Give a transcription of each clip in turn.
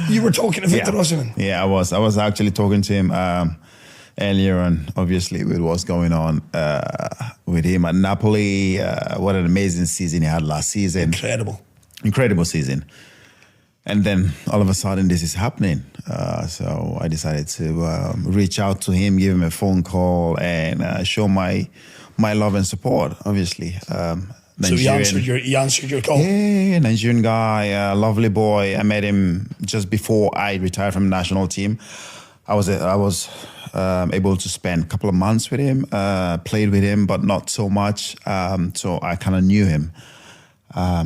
You were talking to Victor Osimhen? Yeah, I was. I was actually talking to him earlier on, obviously, with what's going on with him at Napoli. What an amazing season he had last season. Incredible season. And then all of a sudden this is happening. So I decided to reach out to him, give him a phone call, and show my love and support, obviously. So he answered your call? Yeah, Nigerian guy, lovely boy. I met him just before I retired from the national team. I was able to spend a couple of months with him, played with him, but not so much. So I kind of knew him.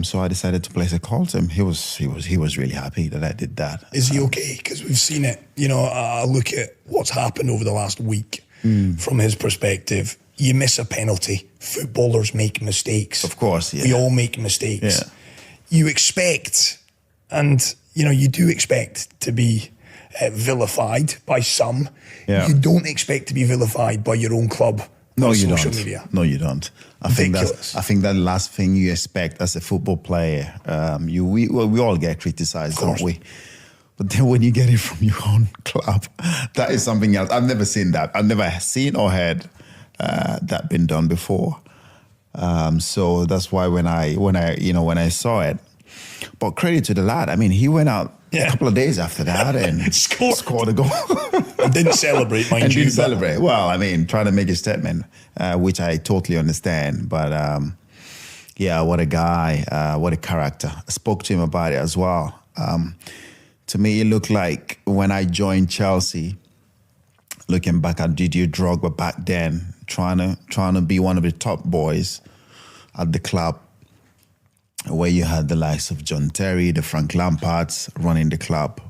So I decided to place a call to him. He was really happy that I did that. Is he okay? Because we've seen it. You know, I look at what's happened over the last week from his perspective. You miss a penalty. Footballers make mistakes. Of course, yeah. We all make mistakes. Yeah. You expect, and you know, you do expect to be vilified by some. Yeah. You don't expect to be vilified by your own club. No, you social don't. Media. No, you don't. I think that last thing you expect as a football player. We all get criticized, don't we? But then when you get it from your own club, that is something else. I've never seen that. I've never seen or heard that been done before. So that's why when I saw it, but credit to the lad. I mean, he went out a couple of days after that and scored a goal. And didn't celebrate, mind you. Didn't celebrate. Well, I mean, trying to make a statement, which I totally understand. But yeah, what a guy, what a character. I spoke to him about it as well. To me, it looked like when I joined Chelsea, looking back at Didier Drogba back then, trying to be one of the top boys at the club, where you had the likes of John Terry, the Frank Lampards running the club.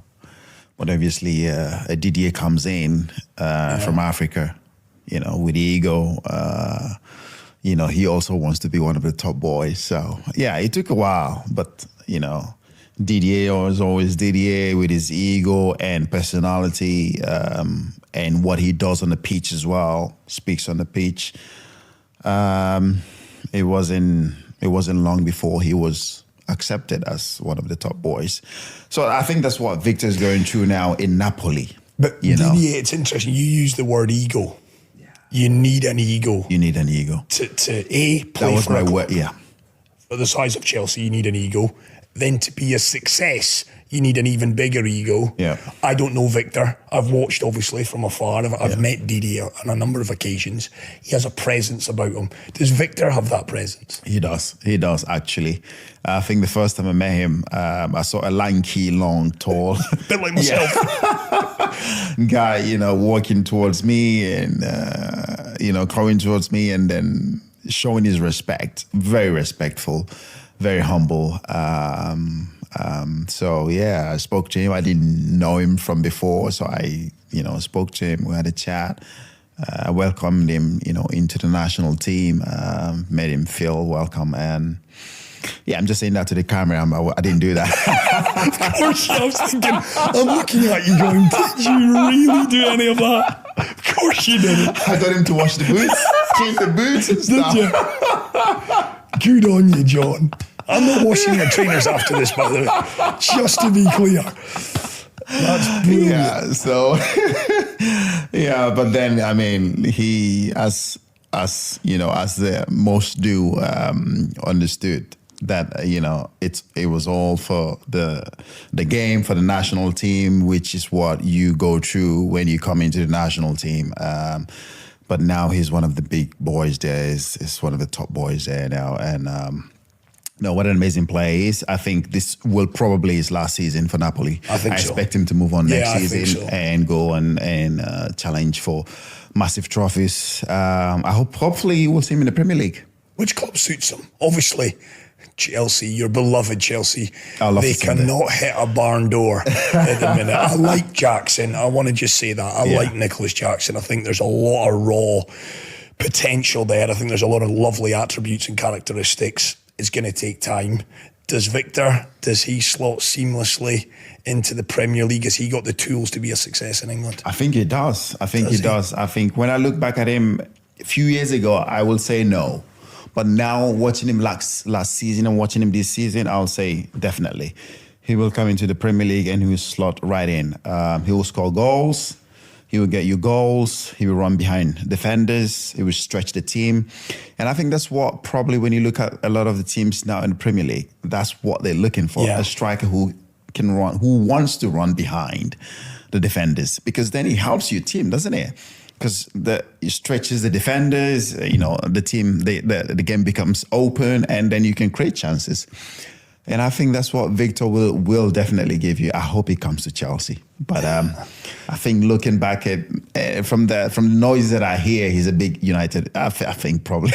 But obviously, Didier comes in from Africa, you know, with ego. You know, he also wants to be one of the top boys. So, yeah, it took a while. But, you know, Didier was always Didier with his ego and personality and what he does on the pitch as well, speaks on the pitch. It wasn't long before he was accepted as one of the top boys. So I think that's what Victor's going through now in Napoli. But Didier, it's interesting. You use the word ego. Yeah. You need an ego. You need an ego. To play that was for my word, yeah. For the size of Chelsea, you need an ego. Then to be a success, you need an even bigger ego. Yeah. I don't know Victor. I've watched, obviously, from afar. I've met Didier on a number of occasions. He has a presence about him. Does Victor have that presence? He does. He does, actually. I think the first time I met him, I saw a lanky, long, tall... a bit like myself. Guy, you know, walking towards me and, you know, coming towards me and then showing his respect. Very respectful, very humble. So yeah, I spoke to him. I didn't know him from before, so I, you know, spoke to him. We had a chat. I welcomed him, you know, into the national team. Made him feel welcome, and yeah, I'm just saying that to the camera. I didn't do that. Of course, I was thinking. I'm looking at you, going, "Did you really do any of that?" Of course you didn't. I got him to wash the boots, clean the boots and stuff. Did you? Good on you, John. I'm not washing your trainers after this, by the way, just to be clear. That's brilliant. Yeah, so, yeah, but then, I mean, he, as you know, as the most do, understood that, you know, it was all for the game, for the national team, which is what you go through when you come into the national team. But now he's one of the big boys there. He's one of the top boys there now. And, no, what an amazing player he is. I think this will probably his last season for Napoli. I think so. Expect him to move on next season and go and challenge for massive trophies. Hopefully we'll see him in the Premier League. Which club suits him? Obviously, Chelsea, your beloved Chelsea. They cannot hit a barn door at the minute. I like Jackson. I want to just say that. I like Nicholas Jackson. I think there's a lot of raw potential there. I think there's a lot of lovely attributes and characteristics. It's going to take time. Does he slot seamlessly into the Premier League? Has he got the tools to be a success in England? I think he does. I think he does. I think when I look back at him a few years ago, I will say no. But now watching him last season and watching him this season, I'll say definitely. he will come into the Premier League and he will slot right in. He will score goals. He will get you goals. He will run behind defenders. He will stretch the team. And I think that's what probably when you look at a lot of the teams now in the Premier League, that's what they're looking for. Yeah. A striker who can run, who wants to run behind the defenders, because then it helps your team, doesn't it? Because it stretches the defenders, the team, the game becomes open, and then you can create chances. And I think that's what Victor will definitely give you. I hope he comes to Chelsea. But I think looking back at from the noise that I hear, he's a big United. I think probably